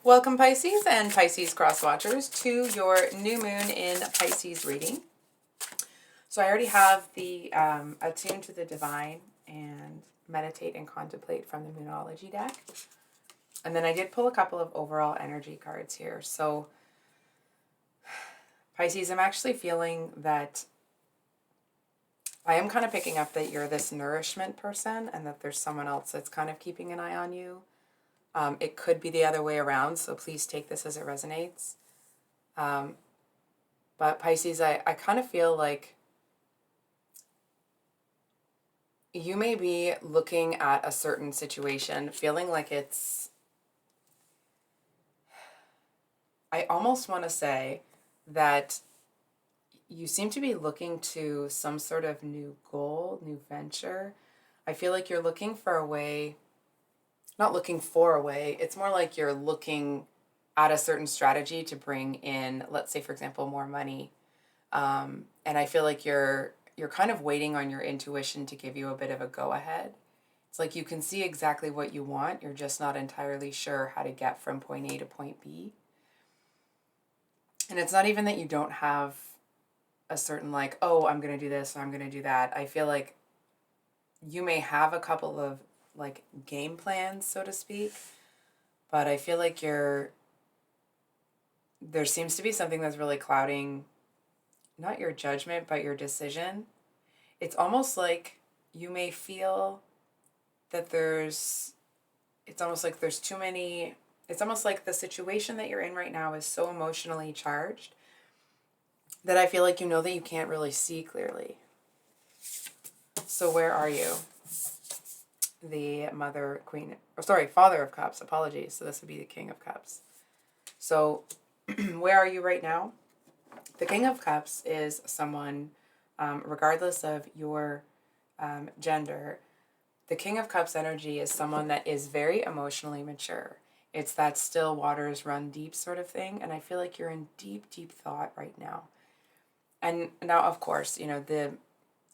Welcome Pisces and Pisces cross watchers to your new moon in Pisces reading. So I already have the Attune to the Divine and Meditate and Contemplate from the Moonology deck. And then I did pull a couple of overall energy cards here. So Pisces, I'm actually feeling that I am kind of picking up that you're this nourishment person and that there's someone else that's kind of keeping an eye on you. It could be the other way around, so please take this as it resonates. But Pisces, I kind of feel like you may be looking at a certain situation, feeling like I almost want to say that you seem to be looking to some sort of new goal, new venture. I feel like you're looking for a way. Not looking for a way, it's more like you're looking at a certain strategy to bring in, let's say, for example, more money. And I feel like you're kind of waiting on your intuition to give you a bit of a go-ahead. It's like you can see exactly what you want, you're just not entirely sure how to get from point A to point B. And it's not even that you don't have a certain like, oh, I'm going to do this, or I'm going to do that. I feel like you may have a couple of like game plans, so to speak, but I feel like there seems to be something that's really clouding not your judgment but your decision. It's almost like you may feel that it's almost like there's too many, it's almost like the situation that you're in right now is so emotionally charged that I feel like you know that you can't really see clearly. So where are you? The Father of Cups, apologies. So this would be the King of Cups. So where are you right now? The King of Cups is someone, regardless of your gender, the King of Cups energy is someone that is very emotionally mature. It's that still waters run deep sort of thing. And I feel like you're in deep, deep thought right now. And now, of course,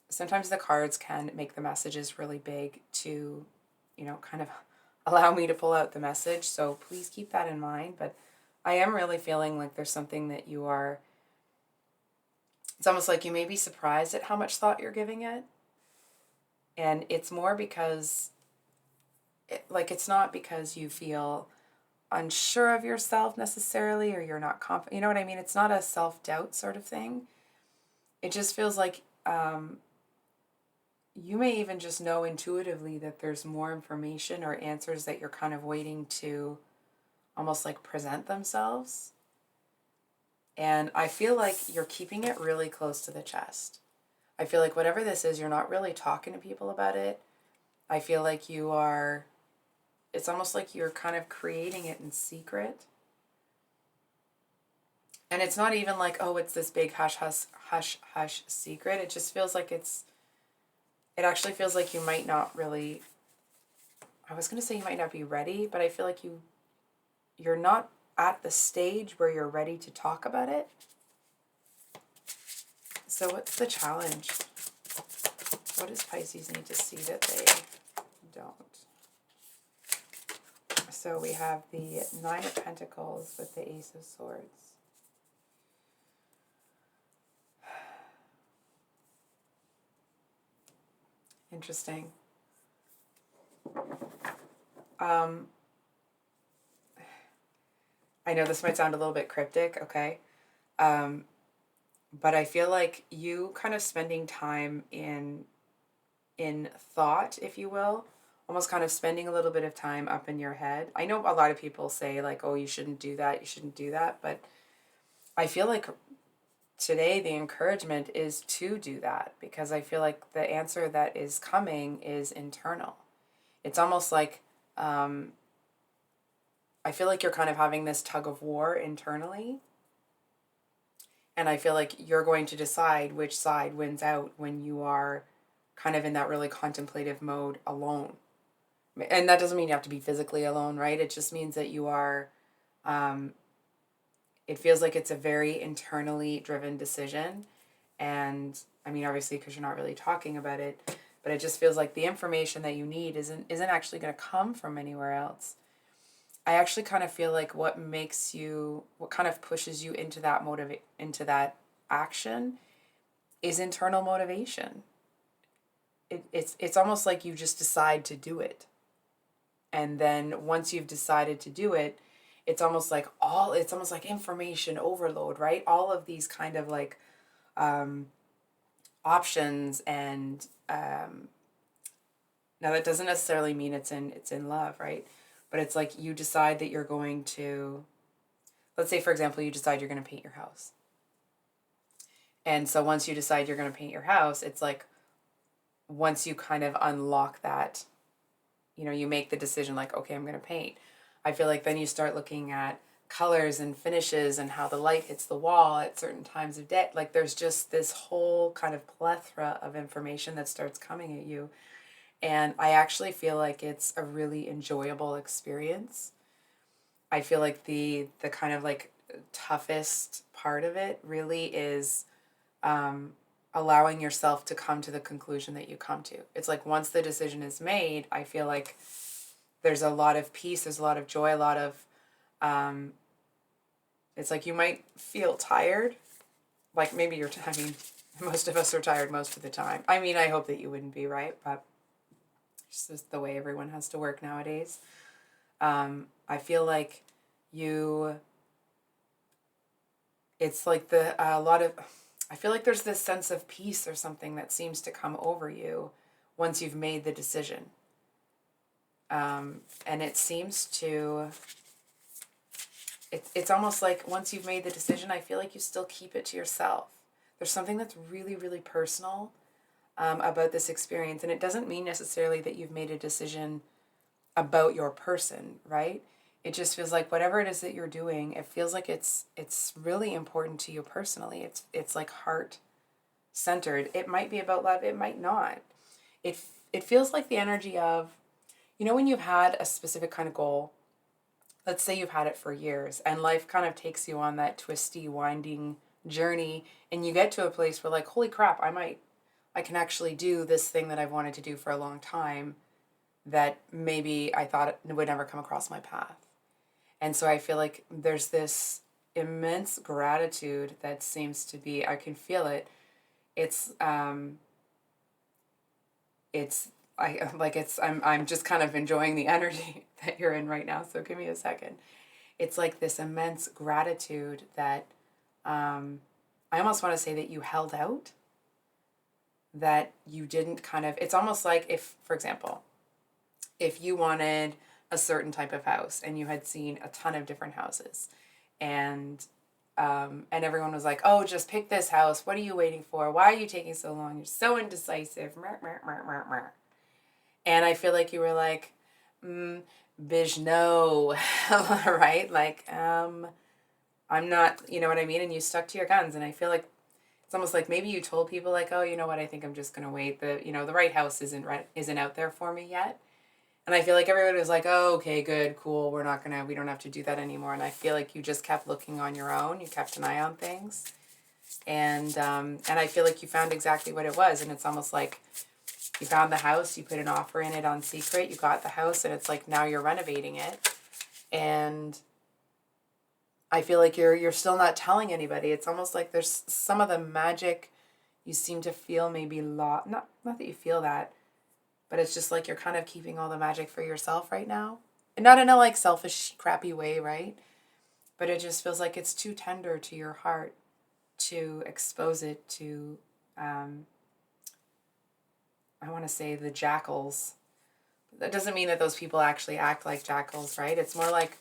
sometimes the cards can make the messages really big to, kind of allow me to pull out the message. So please keep that in mind. But I am really feeling like there's something that it's almost like you may be surprised at how much thought you're giving it. And it's more because, it's not because you feel unsure of yourself necessarily, or you're not confident. You know what I mean? It's not a self-doubt sort of thing. It just feels like, you may even just know intuitively that there's more information or answers that you're kind of waiting to almost like present themselves. And I feel like you're keeping it really close to the chest. I feel like whatever this is, you're not really talking to people about it. I feel like it's almost like you're kind of creating it in secret. And it's not even like, oh, it's this big hush, hush, hush, hush secret. It just feels like it actually feels like you might not really, I was going to say you might not be ready, but I feel like you're not at the stage where you're ready to talk about it. So what's the challenge? What does Pisces need to see that they don't? So we have the Nine of Pentacles with the Ace of Swords. Interesting. I know this might sound a little bit cryptic, okay? But I feel like you kind of spending time in thought, if you will, almost kind of spending a little bit of time up in your head. I know a lot of people say like, oh, you shouldn't do that, but I feel like today the encouragement is to do that, because I feel like the answer that is coming is internal. It's almost like, I feel like you're kind of having this tug of war internally. And I feel like you're going to decide which side wins out when you are kind of in that really contemplative mode alone. And that doesn't mean you have to be physically alone, right? It just means that you are, it feels like it's a very internally driven decision. And I mean, obviously, because you're not really talking about it, but it just feels like the information that you need isn't actually going to come from anywhere else. I actually kind of feel like what kind of pushes you into that into that action is internal motivation. It's almost like you just decide to do it. And then once you've decided to do it, it's almost like information overload, right? All of these kind of like um, options and now that doesn't necessarily mean it's in love, right? But it's like you decide that you're going to, let's say for example, you decide you're going to paint your house. And so once you decide you're going to paint your house, it's like once you kind of unlock that, you make the decision like, okay, I'm going to paint. I feel like then you start looking at colors and finishes and how the light hits the wall at certain times of day. Like there's just this whole kind of plethora of information that starts coming at you. And I actually feel like it's a really enjoyable experience. I feel like the kind of like toughest part of it really is allowing yourself to come to the conclusion that you come to. It's like once the decision is made, I feel like there's a lot of peace, there's a lot of joy, a lot of, it's like you might feel tired. Like maybe I mean, most of us are tired most of the time. I mean, I hope that you wouldn't be, right? But it's just the way everyone has to work nowadays. I feel like it's like I feel like there's this sense of peace or something that seems to come over you once you've made the decision. And it seems to, it's almost like once you've made the decision, I feel like you still keep it to yourself. There's something that's really, really personal about this experience. And it doesn't mean necessarily that you've made a decision about your person, right? It just feels like whatever it is that you're doing, it feels like it's really important to you personally. It's like heart centered. It might be about love, it might not. It feels like the energy of, when you've had a specific kind of goal, let's say you've had it for years and life kind of takes you on that twisty, winding journey and you get to a place where like, holy crap, I can actually do this thing that I've wanted to do for a long time that maybe I thought it would never come across my path. And so I feel like there's this immense gratitude that seems to be, I can feel it. I'm just kind of enjoying the energy that you're in right now. So give me a second. It's like this immense gratitude that I almost want to say that you held out, that you didn't kind of, it's almost like if, for example, if you wanted a certain type of house and you had seen a ton of different houses and everyone was like, oh, just pick this house. What are you waiting for? Why are you taking so long? You're so indecisive. And I feel like you were like, bitch, no, right? Like, I'm not, you know what I mean? And you stuck to your guns. And I feel like it's almost like maybe you told people like, oh, you know what? I think I'm just going to wait. The right house isn't out there for me yet. And I feel like everybody was like, oh, okay, good, cool. We don't have to do that anymore. And I feel like you just kept looking on your own. You kept an eye on things. And I feel like you found exactly what it was. And it's almost like you found the house, you put an offer in it on secret, you got the house, and it's like now you're renovating it. And I feel like you're still not telling anybody. It's almost like there's some of the magic you seem to feel maybe not that you feel that, but it's just like you're kind of keeping all the magic for yourself right now. And not in a like selfish, crappy way, right? But it just feels like it's too tender to your heart to expose it to, I want to say the jackals. That doesn't mean that those people actually act like jackals, right? It's more like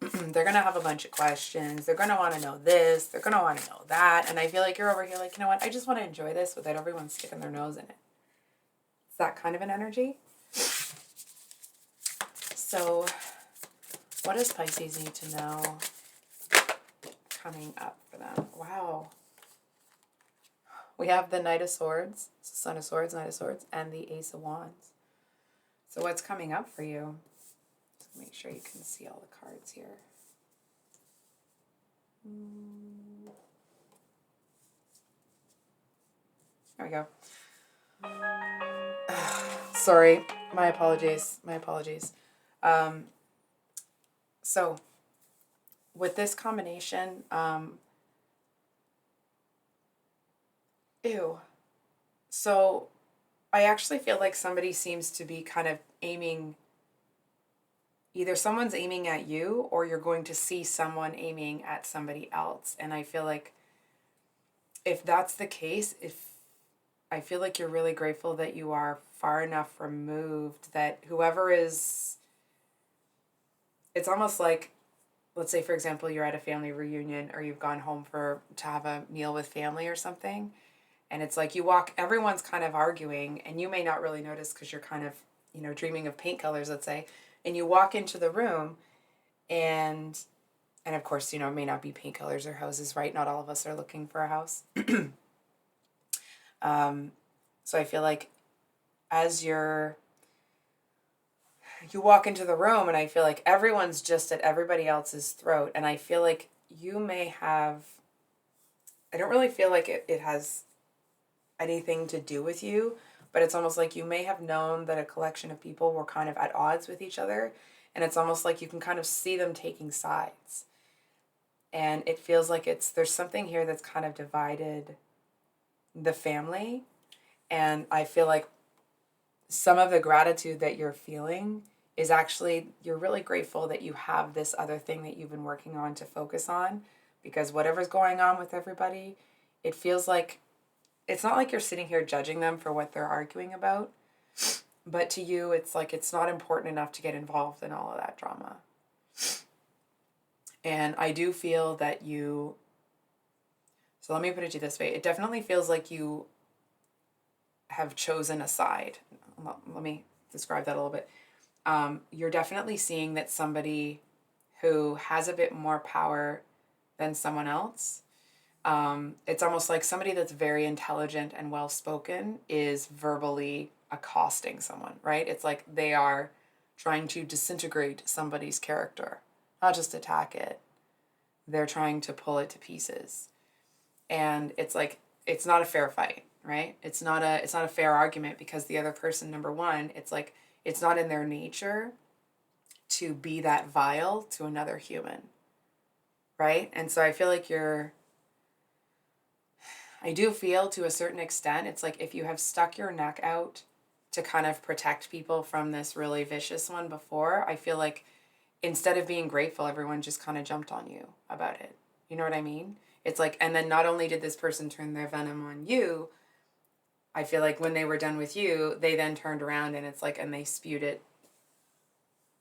they're going to have a bunch of questions. They're going to want to know this. They're going to want to know that. And I feel like you're over here like, you know what? I just want to enjoy this without everyone sticking their nose in it. It's that kind of an energy. So what does Pisces need to know coming up for them? Wow. We have the Knight of Swords, Son of Swords, Knight of Swords, and the Ace of Wands. So what's coming up for you? Just make sure you can see all the cards here. There we go. Sorry, my apologies. So with this combination, ew. So I actually feel like somebody seems to be kind of aiming, either someone's aiming at you or you're going to see someone aiming at somebody else. And I feel like if that's the case, if I feel like you're really grateful that you are far enough removed that whoever is, it's almost like, let's say for example you're at a family reunion or you've gone home to have a meal with family or something, and it's like you walk, everyone's kind of arguing and you may not really notice because you're kind of, dreaming of paint colors, let's say, and you walk into the room, and of course, it may not be paint colors or houses, right? Not all of us are looking for a house. um, so I feel like as you walk into the room, and I feel like everyone's just at everybody else's throat, and I feel like you may have, I don't really feel like it has anything to do with you, but it's almost like you may have known that a collection of people were kind of at odds with each other, and it's almost like you can kind of see them taking sides. And it feels like there's something here that's kind of divided the family, and I feel like some of the gratitude that you're feeling is actually you're really grateful that you have this other thing that you've been working on to focus on, because whatever's going on with everybody, it feels like it's not like you're sitting here judging them for what they're arguing about, but to you it's like it's not important enough to get involved in all of that drama. And I do feel that so let me put it to you this way, it definitely feels like you have chosen a side. Let me describe that a little bit. You're definitely seeing that somebody who has a bit more power than someone else, it's almost like somebody that's very intelligent and well-spoken is verbally accosting someone, right? It's like they are trying to disintegrate somebody's character, not just attack it. They're trying to pull it to pieces. And it's like, it's not a fair fight, right? It's not a fair argument, because the other person, number one, it's like, it's not in their nature to be that vile to another human, right? And so I feel like I do feel to a certain extent, it's like if you have stuck your neck out to kind of protect people from this really vicious one before, I feel like instead of being grateful, everyone just kind of jumped on you about it. You know what I mean? It's like, and then not only did this person turn their venom on you, I feel like when they were done with you, they then turned around and it's like, and they spewed it.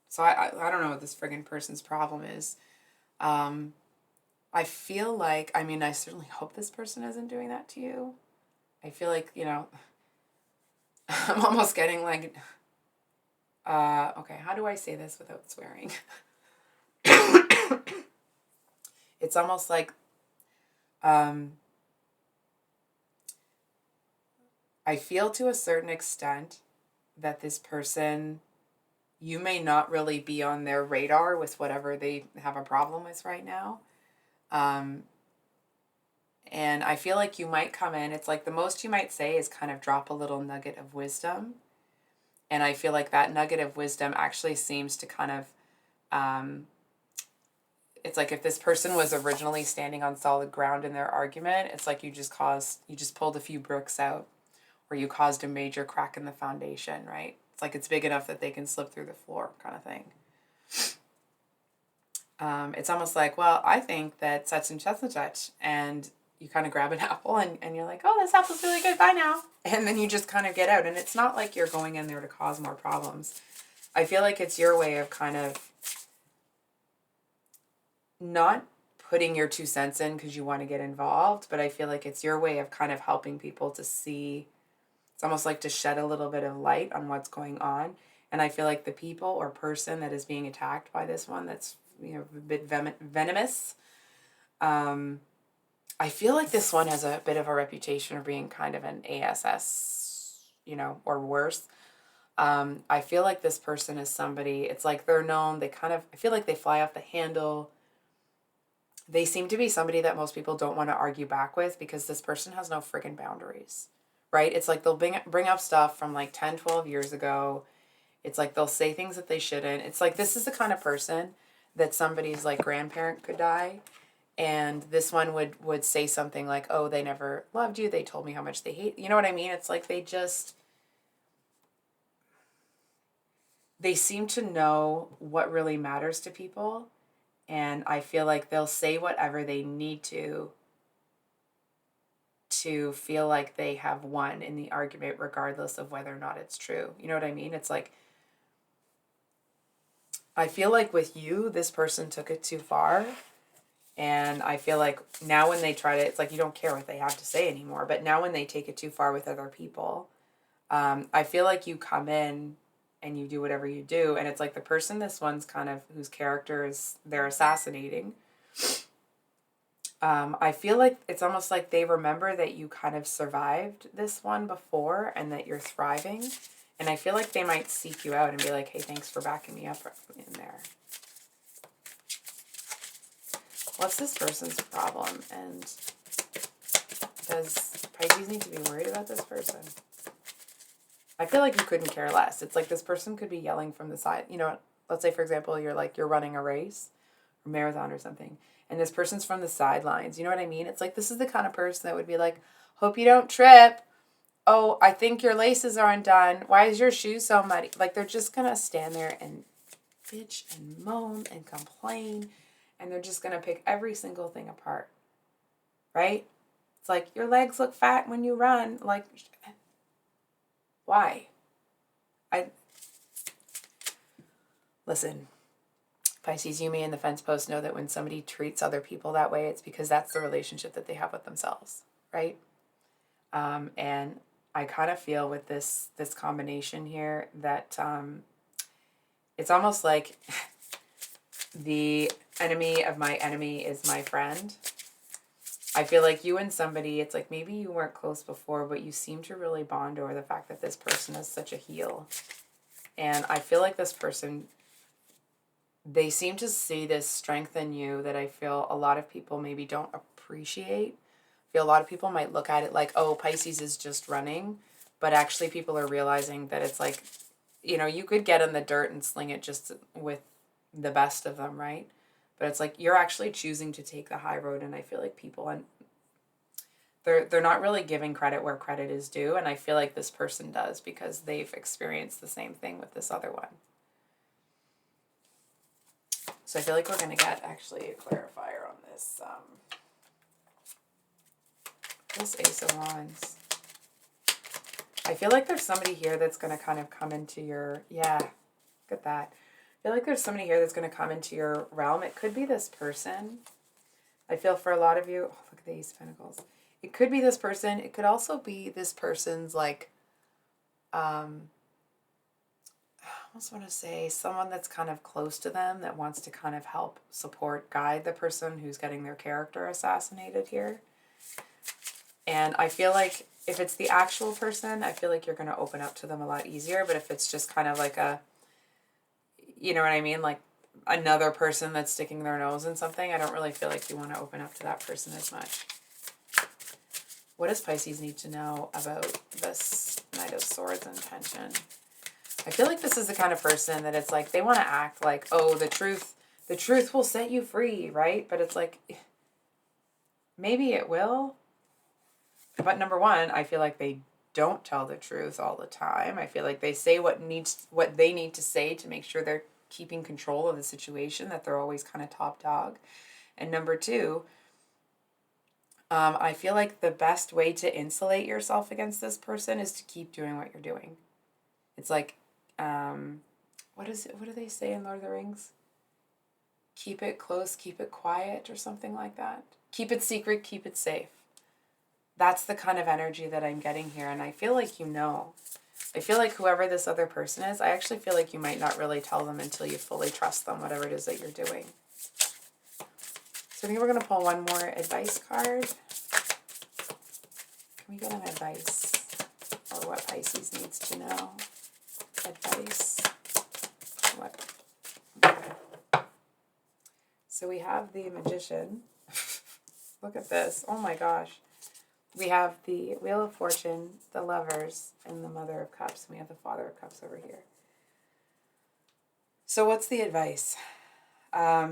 So I don't know what this friggin' person's problem is. I feel like, I mean, I certainly hope this person isn't doing that to you. I feel like, I'm almost getting like, okay, how do I say this without swearing? It's almost like, I feel to a certain extent that this person, you may not really be on their radar with whatever they have a problem with right now. And I feel like you might come in, it's like the most you might say is kind of drop a little nugget of wisdom. And I feel like that nugget of wisdom actually seems to kind of, it's like if this person was originally standing on solid ground in their argument, it's like you just pulled a few bricks out, or you caused a major crack in the foundation, right? It's like it's big enough that they can slip through the floor kind of thing. It's almost like, well, I think that such and such and such, and you kind of grab an apple and you're like, oh, this apple's really good, bye now. And then you just kind of get out. And it's not like you're going in there to cause more problems. I feel like it's your way of kind of not putting your 2 cents in because you want to get involved, but I feel like it's your way of kind of helping people to see, it's almost like to shed a little bit of light on what's going on. And I feel like the people or person that is being attacked by this one that's, a bit venomous, I feel like this one has a bit of a reputation of being kind of an ASS, or worse. I feel like this person is somebody, it's like they're known, I feel like they fly off the handle. They seem to be somebody that most people don't want to argue back with, because this person has no friggin' boundaries, right? It's like they'll bring up stuff from like 10, 12 years ago. It's like they'll say things that they shouldn't. It's like this is the kind of person that somebody's like grandparent could die. And this one would say something like, oh, they never loved you. They told me how much they hate. You know what I mean? It's like they seem to know what really matters to people. And I feel like they'll say whatever they need to feel like they have won in the argument, regardless of whether or not it's true. You know what I mean? It's like, I feel like with you, this person took it too far. And I feel like now when they try to, it's like you don't care what they have to say anymore. But now when they take it too far with other people, I feel like you come in and you do whatever you do. And it's like the person, this one's kind of, whose character is they're assassinating. I feel like it's almost like they remember that you kind of survived this one before and that you're thriving. And I feel like they might seek you out and be like, hey, thanks for backing me up in there. What's this person's problem? And does Pisces need to be worried about this person? I feel like you couldn't care less. It's like this person could be yelling from the side. You know, let's say, for example, you're running a race or marathon or something, and this person's from the sidelines. You know what I mean? It's like this is the kind of person that would be like, hope you don't trip. Oh, I think your laces are undone. Why is your shoe so muddy? Like they're just going to stand there and bitch and moan and complain. And they're just going to pick every single thing apart. Right? It's like, your legs look fat when you run. Like, why? Listen, Pisces, you, me, and the fence post know that when somebody treats other people that way, it's because that's the relationship that they have with themselves. Right? And I kind of feel with this combination here that it's almost like the enemy of my enemy is my friend. I feel like you and somebody, it's like maybe you weren't close before, but you seem to really bond over the fact that this person is such a heel. And I feel like this person, they seem to see this strength in you that I feel a lot of people maybe don't appreciate. I feel a lot of people might look at it like, oh, Pisces is just running. But actually people are realizing that it's like, you know, you could get in the dirt and sling it just with the best of them, right? But it's like you're actually choosing to take the high road, and I feel like people, and they're not really giving credit where credit is due, and I feel like this person does because they've experienced the same thing with this other one. So I feel like we're going to get actually a clarifier on this this Ace of Wands. I feel like there's somebody here that's going to kind of come into your, yeah, look at that. I feel like there's somebody here that's going to come into your realm. It could be this person. I feel for a lot of you, oh, look at the Ace of Pentacles. It could be this person. It could also be this person's like, I almost want to say someone that's kind of close to them that wants to kind of help, support, guide the person who's getting their character assassinated here. And I feel like if it's the actual person, I feel like you're going to open up to them a lot easier. But if it's just kind of like a, you know what I mean? Like another person that's sticking their nose in something, I don't really feel like you want to open up to that person as much. What does Pisces need to know about this Knight of Swords and tension? I feel like this is the kind of person that it's like they want to act like, oh, the truth will set you free, right? But it's like, maybe it will. But number one, I feel like they don't tell the truth all the time. I feel like they say what they need to say to make sure they're keeping control of the situation, that they're always kind of top dog. And number two, I feel like the best way to insulate yourself against this person is to keep doing what you're doing. It's like, what do they say in Lord of the Rings? Keep it close, keep it quiet, or something like that. Keep it secret, keep it safe. That's the kind of energy that I'm getting here, and I feel like you know. I feel like whoever this other person is, I actually feel like you might not really tell them until you fully trust them, whatever it is that you're doing. So I think we're going to pull one more advice card. Can we get an advice? Or what Pisces needs to know? Advice. What? Okay. So we have the Magician. Look at this. Oh my gosh. We have the Wheel of Fortune, the Lovers, and the Mother of Cups. And we have the Father of Cups over here. So what's the advice? I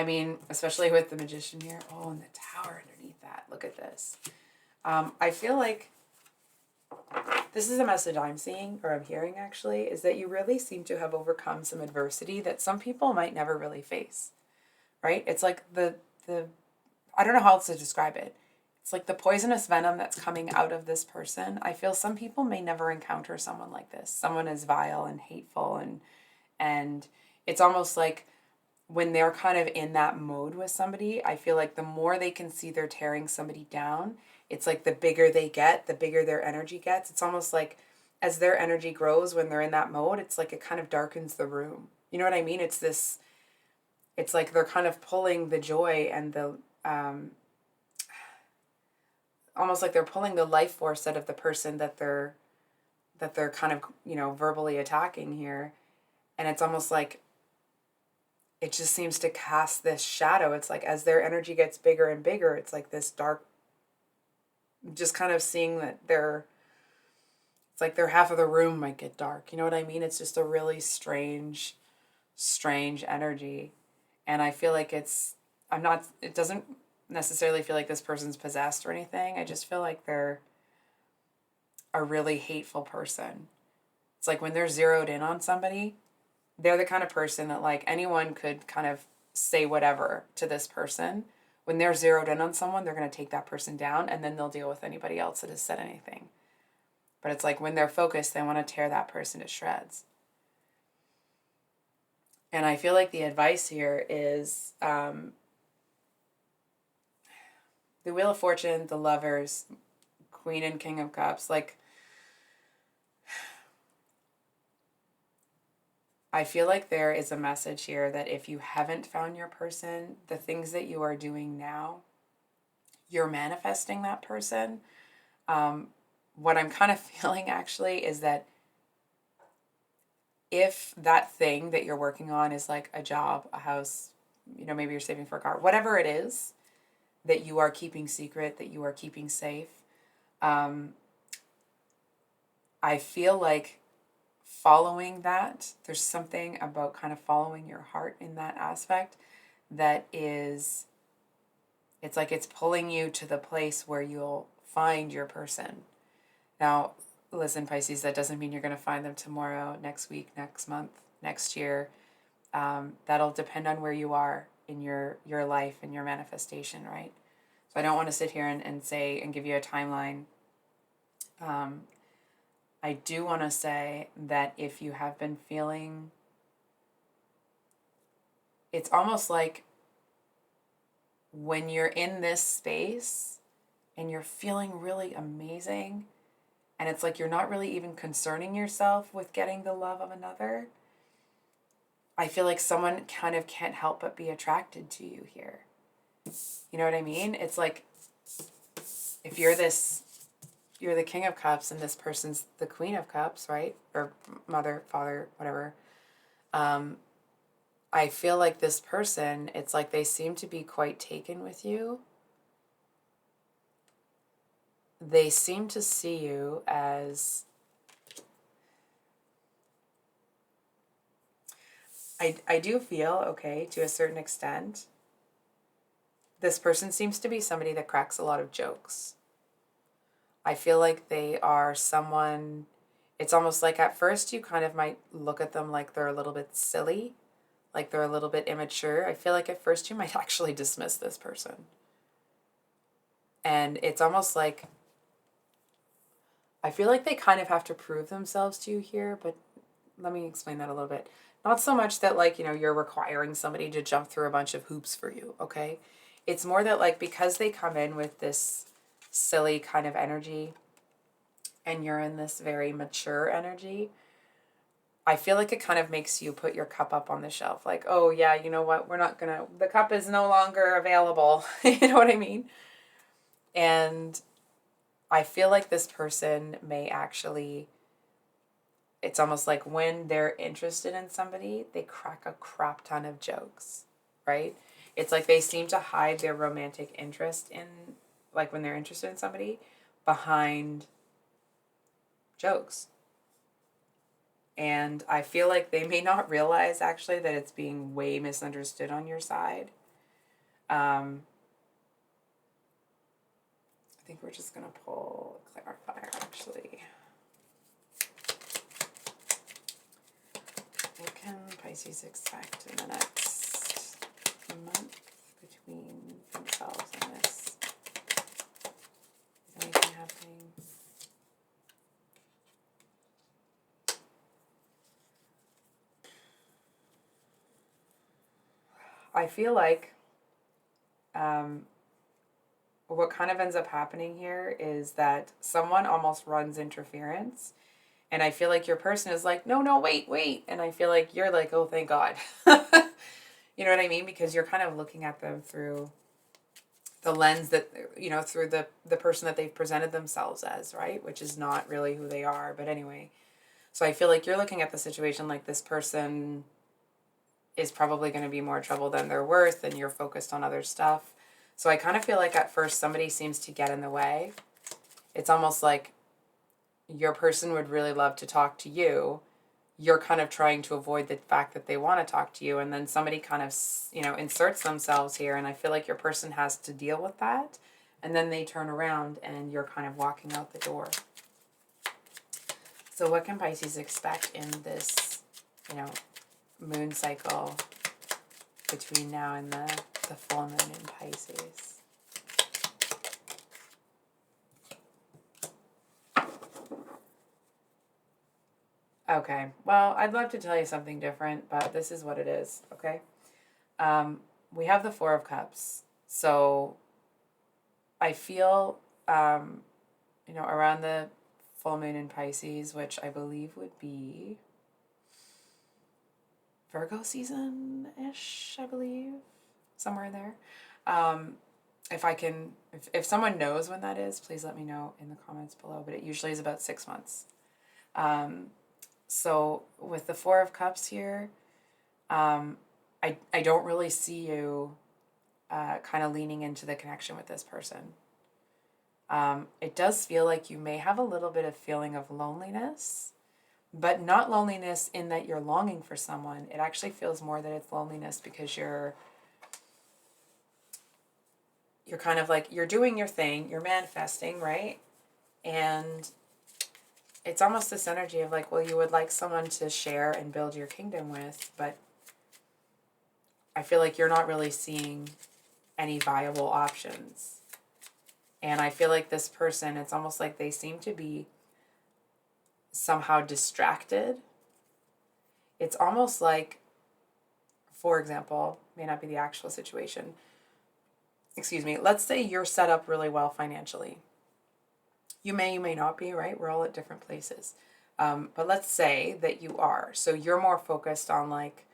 mean, especially with the Magician here. Oh, and the Tower underneath that. Look at this. I feel like this is a message I'm seeing, or I'm hearing actually, is that you really seem to have overcome some adversity that some people might never really face, right? It's like the I don't know how else to describe it. It's like the poisonous venom that's coming out of this person. I feel some people may never encounter someone like this. Someone as vile and hateful, and it's almost like when they're kind of in that mode with somebody, I feel like the more they can see they're tearing somebody down, it's like the bigger they get, the bigger their energy gets. It's almost like as their energy grows when they're in that mode, it's like it kind of darkens the room. You know what I mean? It's like they're kind of pulling the joy and the, almost like they're pulling the life force out of the person that they're kind of, verbally attacking here. And it's almost like it just seems to cast this shadow. It's like as their energy gets bigger and bigger, it's like this dark, just kind of seeing that it's like their half of the room might get dark. You know what I mean? It's just a really strange energy. And I feel like it doesn't necessarily feel like this person's possessed or anything. I just feel like they're a really hateful person. It's like when they're zeroed in on somebody, they're the kind of person that like anyone could kind of say whatever to this person. When they're zeroed in on someone, they're going to take that person down and then they'll deal with anybody else that has said anything. But it's like when they're focused, they want to tear that person to shreds. And I feel like the advice here is the Wheel of Fortune, the Lovers, Queen and King of Cups. Like, I feel like there is a message here that if you haven't found your person, the things that you are doing now, you're manifesting that person. What I'm kind of feeling actually is that if that thing that you're working on is like a job, a house, maybe you're saving for a car, whatever it is that you are keeping secret, that you are keeping safe, I feel like following that, there's something about kind of following your heart in that aspect that is, it's like it's pulling you to the place where you'll find your person. Now, listen, Pisces, that doesn't mean you're going to find them tomorrow, next week, next month, next year. That'll depend on where you are in your life and your manifestation, right? So I don't want to sit here and say and give you a timeline. I do want to say that if you have been feeling, it's almost like when you're in this space and you're feeling really amazing, and it's like you're not really even concerning yourself with getting the love of another, I feel like someone kind of can't help but be attracted to you here. You know what I mean? It's like if you're the King of Cups and this person's the Queen of Cups, right? Or mother, father, whatever. I feel like this person, it's like they seem to be quite taken with you. They seem to see you as, I do feel, okay, to a certain extent, this person seems to be somebody that cracks a lot of jokes. I feel like they are someone, it's almost like at first you kind of might look at them like they're a little bit silly, like they're a little bit immature. I feel like at first you might actually dismiss this person. And it's almost like, I feel like they kind of have to prove themselves to you here, but let me explain that a little bit. Not so much that like, you're requiring somebody to jump through a bunch of hoops for you, okay? It's more that like, because they come in with this silly kind of energy and you're in this very mature energy, I feel like it kind of makes you put your cup up on the shelf. Like, oh yeah, you know what? The cup is no longer available. You know what I mean? And I feel like this person may actually, it's almost like when they're interested in somebody, they crack a crap ton of jokes, right? It's like they seem to hide their romantic interest in, like when they're interested in somebody, behind jokes. And I feel like they may not realize actually that it's being way misunderstood on your side. I think we're just going to pull a clarifier actually. What can Pisces expect in the next month between themselves and this? Is anything happening? I feel like what kind of ends up happening here is that someone almost runs interference. And I feel like your person is like, no, no, wait, wait. And I feel like you're like, oh, thank God. You know what I mean? Because you're kind of looking at them through the lens that, you know, through the person that they've presented themselves as, right? Which is not really who they are. But anyway, so I feel like you're looking at the situation like this person is probably going to be more trouble than they're worth, and you're focused on other stuff. So I kind of feel like at first somebody seems to get in the way. It's almost like your person would really love to talk to you. You're kind of trying to avoid the fact that they want to talk to you, and then somebody kind of, you know, inserts themselves here, and I feel like your person has to deal with that, and then they turn around and you're kind of walking out the door. So what can Pisces expect in this, you know, moon cycle between now and the full moon in Pisces? Okay, well, I'd love to tell you something different, but this is what it is, okay? We have the Four of Cups. So I feel, you know, around the full moon in Pisces, which I believe would be Virgo season-ish, I believe, somewhere in there. If someone knows when that is, please let me know in the comments below, but it usually is about 6 months. So with the Four of Cups here, I don't really see you kind of leaning into the connection with this person. It does feel like you may have a little bit of feeling of loneliness, but not loneliness in that you're longing for someone. It actually feels more that it's loneliness because you're kind of like, you're doing your thing, you're manifesting, right? And it's almost this energy of like, well, you would like someone to share and build your kingdom with, but I feel like you're not really seeing any viable options. And I feel like this person, it's almost like they seem to be somehow distracted. It's almost like, for example, may not be the actual situation. Excuse me. Let's say you're set up really well financially. You may not be, right? We're all at different places. But let's say that you are. So you're more focused on like,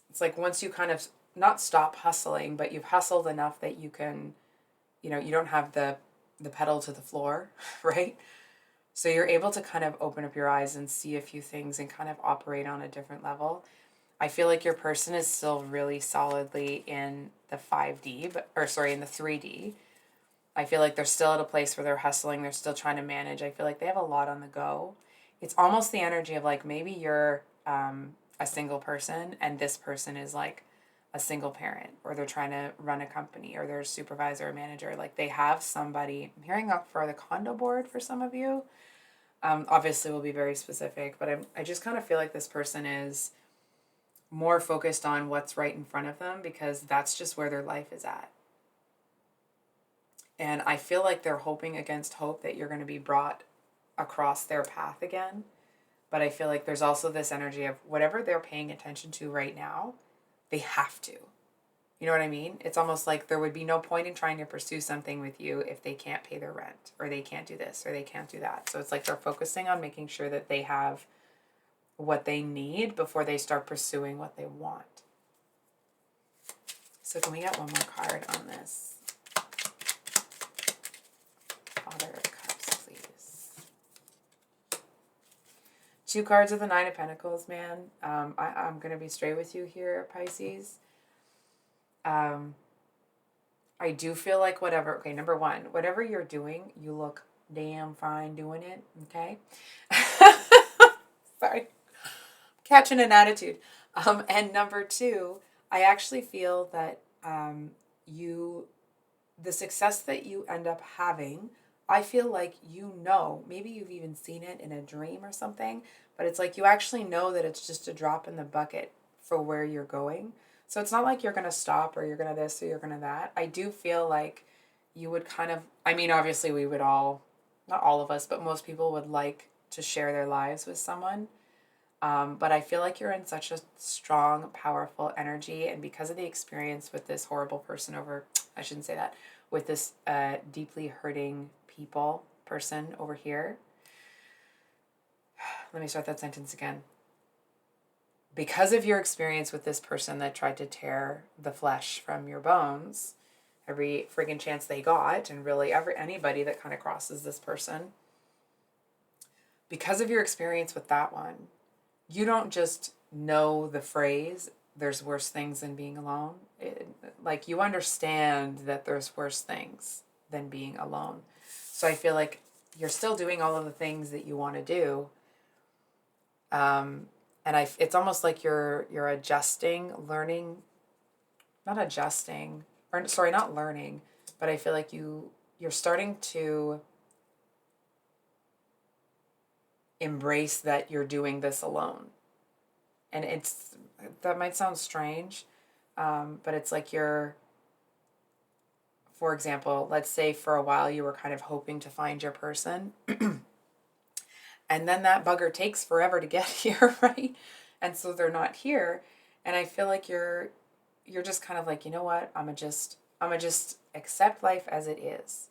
it's like once you kind of not stop hustling, but you've hustled enough that you can, you know, you don't have the pedal to the floor, right? So you're able to kind of open up your eyes and see a few things and kind of operate on a different level. I feel like your person is still really solidly in the 5D, in the 3D. I feel like they're still at a place where they're hustling. They're still trying to manage. I feel like they have a lot on the go. It's almost the energy of like maybe you're a single person and this person is like a single parent, or they're trying to run a company, or they're a supervisor or manager. Like they have somebody. I'm hearing up for the condo board for some of you. Obviously, we'll be very specific, but I just kind of feel like this person is more focused on what's right in front of them because that's just where their life is at. And I feel like they're hoping against hope that you're going to be brought across their path again. But I feel like there's also this energy of whatever they're paying attention to right now, they have to. You know what I mean? It's almost like there would be no point in trying to pursue something with you if they can't pay their rent, or they can't do this, or they can't do that. So it's like they're focusing on making sure that they have what they need before they start pursuing what they want. So can we get one more card on this? Father of Cups, please. 2 cards of the Nine of Pentacles, man. I'm going to be straight with you here, Pisces. I do feel like number one, whatever you're doing, you look damn fine doing it. Okay. Sorry. Catching an attitude. And number two, I actually feel that you, the success that you end up having, I feel like maybe you've even seen it in a dream or something, but it's like you actually know that it's just a drop in the bucket for where you're going. So it's not like you're going to stop or you're going to this or you're going to that. I do feel like you would kind of, I mean, obviously we would all, not all of us, but most people would like to share their lives with someone. But I feel like you're in such a strong, powerful energy. And because of the experience with this horrible person I shouldn't say that, with this deeply hurting person over here. Let me start that sentence again. Because of your experience with this person that tried to tear the flesh from your bones, every friggin' chance they got, and really anybody that kind of crosses this person, because of your experience with that one, you don't just know the phrase, there's worse things than being alone. Like you understand that there's worse things than being alone. So I feel like you're still doing all of the things that you want to do. It's almost like you're adjusting, learning, not adjusting, or sorry, not learning, but I feel like you're starting to embrace that you're doing this alone. And that might sound strange, but it's like for example, let's say for a while you were kind of hoping to find your person, and then that bugger takes forever to get here, right? And so they're not here, and I feel like you're just kind of like, you know what, I'm gonna just accept life as it is.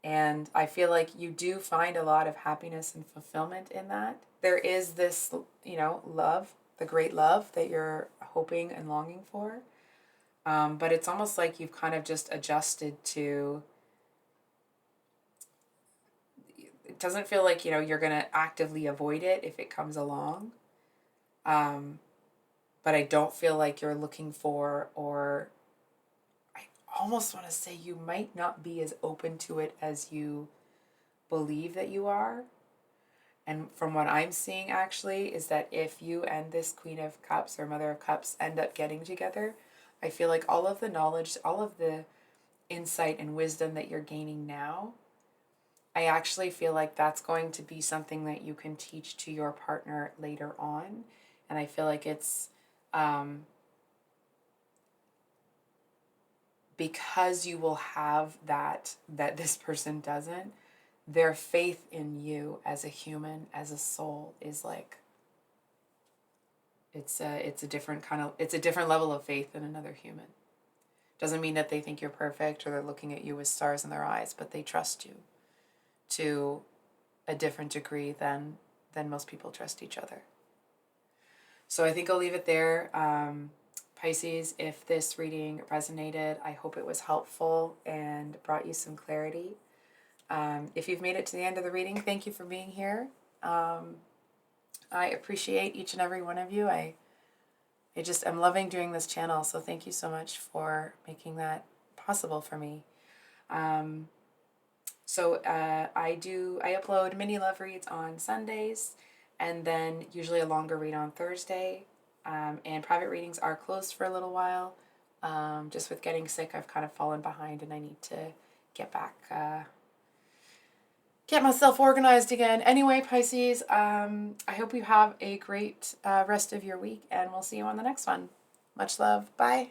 And I feel like you do find a lot of happiness and fulfillment in that. There is this, love, the great love that you're hoping and longing for. But it's almost like you've kind of just adjusted to, it doesn't feel like, you're going to actively avoid it if it comes along. But I don't feel like you're looking for, or I almost want to say you might not be as open to it as you believe that you are. And from what I'm seeing actually is that if you and this Queen of Cups or Mother of Cups end up getting together, I feel like all of the knowledge, all of the insight and wisdom that you're gaining now, I actually feel like that's going to be something that you can teach to your partner later on. And I feel like it's because you will have that this person doesn't, their faith in you as a human, as a soul, is like, it's a different level of faith than another human. Doesn't mean that they think you're perfect or they're looking at you with stars in their eyes, but they trust you to a different degree than most people trust each other. So I think I'll leave it there. Pisces, if this reading resonated, I hope it was helpful and brought you some clarity. If you've made it to the end of the reading, thank you for being here. I appreciate each and every one of you. I'm loving doing this channel, so thank you so much for making that possible for me. I upload mini love reads on Sundays, and then usually a longer read on Thursday. And private readings are closed for a little while. Just with getting sick, I've kind of fallen behind, and I need to get back, get myself organized again. Anyway, Pisces, I hope you have a great rest of your week, and we'll see you on the next one. Much love. Bye.